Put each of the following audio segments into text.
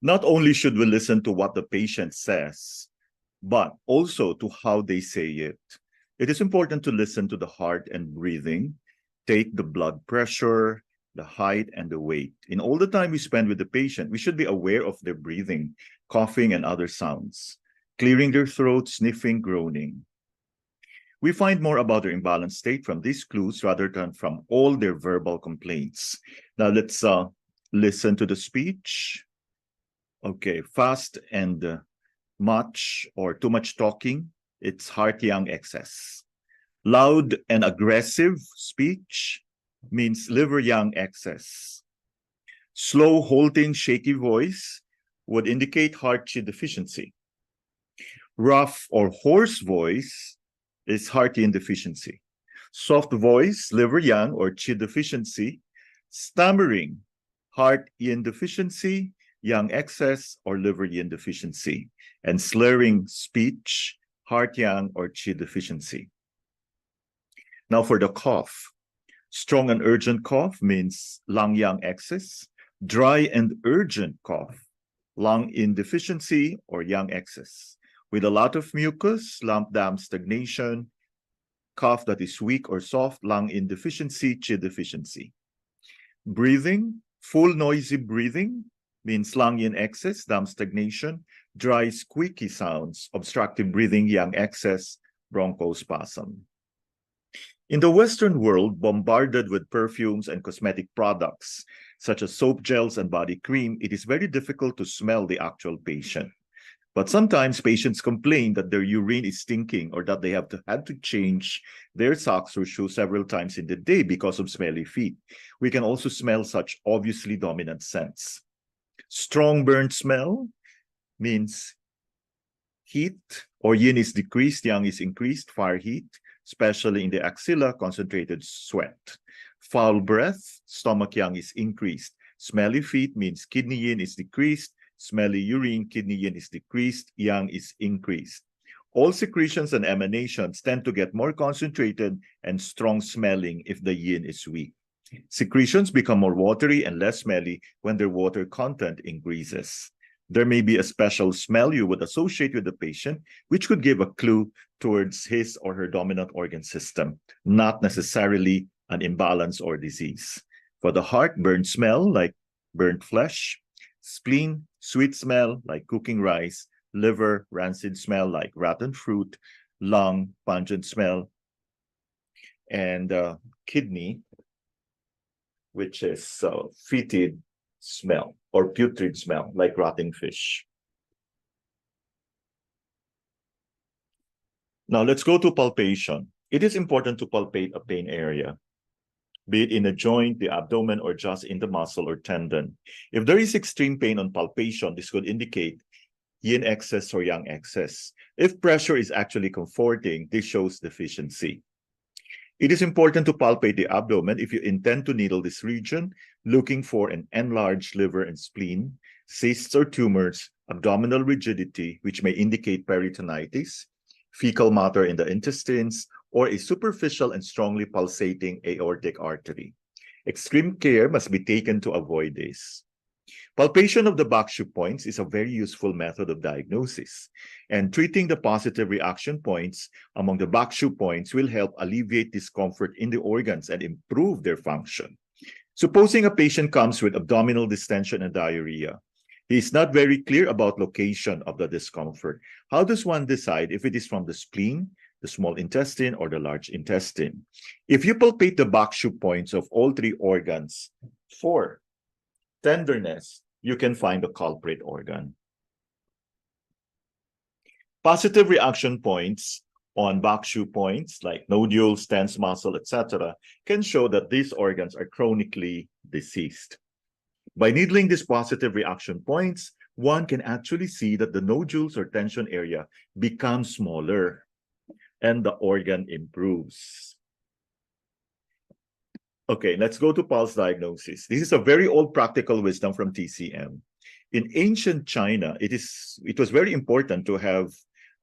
Not only should we listen to what the patient says, but also to how they say it. It is important to listen to the heart and breathing, take the blood pressure, the height, and the weight. In all the time we spend with the patient, we should be aware of their breathing, coughing, and other sounds, clearing their throat, sniffing, groaning. We find more about their imbalanced state from these clues rather than from all their verbal complaints. Now let's listen to the speech. Okay, fast and much or too much talking, it's heart-yang excess. Loud and aggressive speech means liver-yang excess. Slow, halting, shaky voice would indicate heart-qi deficiency. Rough or hoarse voice is heart-yin deficiency. Soft voice, liver-yang or qi deficiency. Stammering, heart-yin deficiency, yang excess or liver-yin deficiency. And slurring speech, heart-yang or qi deficiency. Now for the cough. Strong and urgent cough means lung-yang excess. Dry and urgent cough, lung-yin deficiency or yang excess. With a lot of mucus, lump dam stagnation, cough that is weak or soft, lung-yin deficiency, qi deficiency. Breathing, full noisy breathing means lung-yin excess, dam stagnation, dry squeaky sounds, obstructive breathing, yang excess, bronchospasm. In the Western world, bombarded with perfumes and cosmetic products, such as soap gels and body cream, it is very difficult to smell the actual patient. But sometimes patients complain that their urine is stinking or that they have had to change their socks or shoes several times in the day because of smelly feet. We can also smell such obviously dominant scents. Strong burnt smell means heat or yin is decreased, yang is increased, fire heat, especially in the axilla, concentrated sweat. Foul breath, stomach yang is increased. Smelly feet means kidney yin is decreased. Smelly urine, kidney yin is decreased, yang is increased. All secretions and emanations tend to get more concentrated and strong smelling if the yin is weak. Secretions become more watery and less smelly when their water content increases. There may be a special smell you would associate with the patient, which could give a clue towards his or her dominant organ system, not necessarily an imbalance or disease. For the heart, burnt smell like burnt flesh, spleen, sweet smell like cooking rice, liver, rancid smell like rotten fruit, lung, pungent smell, and kidney, which is fetid smell or putrid smell like rotting fish. Now let's go to palpation. It is important to palpate a pain area, be it in a joint, the abdomen, or just in the muscle or tendon. If there is extreme pain on palpation, this could indicate yin excess or yang excess. If pressure is actually comforting, this shows deficiency. It is important to palpate the abdomen if you intend to needle this region, looking for an enlarged liver and spleen, cysts or tumors, abdominal rigidity, which may indicate peritonitis, fecal matter in the intestines, or a superficial and strongly pulsating aortic artery. Extreme care must be taken to avoid this. Palpation of the back shoe points is a very useful method of diagnosis, and treating the positive reaction points among the back shoe points will help alleviate discomfort in the organs and improve their function. Supposing a patient comes with abdominal distension and diarrhea, he is not very clear about location of the discomfort. How does one decide if it is from the spleen, the small intestine, or the large intestine? If you palpate the back shoe points of all three organs for tenderness, you can find the culprit organ. Positive reaction points on back shoe points like nodules, tense muscle, etc. can show that these organs are chronically diseased. By needling these positive reaction points, one can actually see that the nodules or tension area becomes smaller and the organ improves. Okay, let's go to pulse diagnosis. This is a very old practical wisdom from TCM. In ancient China, it was very important to have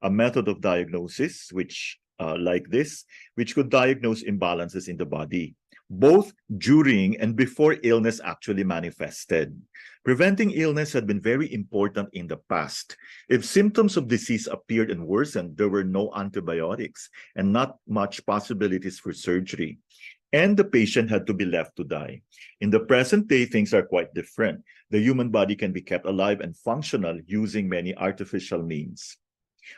a method of diagnosis which like this, which could diagnose imbalances in the body. both during and before illness actually manifested. Preventing illness had been very important in the past. If symptoms of disease appeared and worsened, there were no antibiotics and not much possibilities for surgery. And the patient had to be left to die. In the present day, things are quite different. The human body can be kept alive and functional using many artificial means.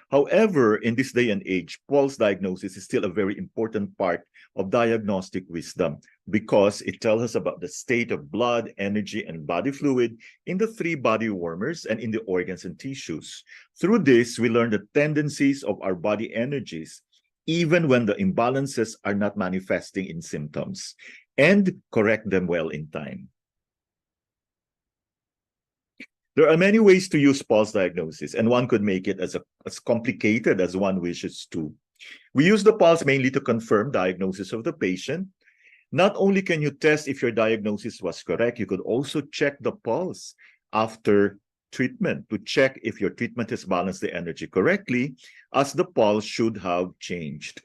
However, in this day and age, pulse diagnosis is still a very important part of diagnostic wisdom because it tells us about the state of blood, energy, and body fluid in the three body warmers and in the organs and tissues. Through this, we learn the tendencies of our body energies, even when the imbalances are not manifesting in symptoms, and correct them well in time. There are many ways to use pulse diagnosis, and one could make it as complicated as one wishes to. We use the pulse mainly to confirm diagnosis of the patient. Not only can you test if your diagnosis was correct, you could also check the pulse after treatment to check if your treatment has balanced the energy correctly, as the pulse should have changed.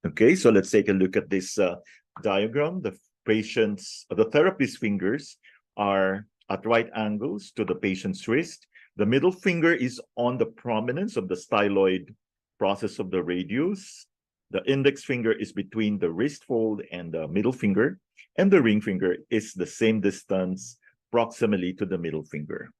Okay, so let's take a look at this diagram. The therapist's fingers are at right angles to the patient's wrist. The middle finger is on the prominence of the styloid process of the radius. The index finger is between the wrist fold and the middle finger, and the ring finger is the same distance proximally to the middle finger.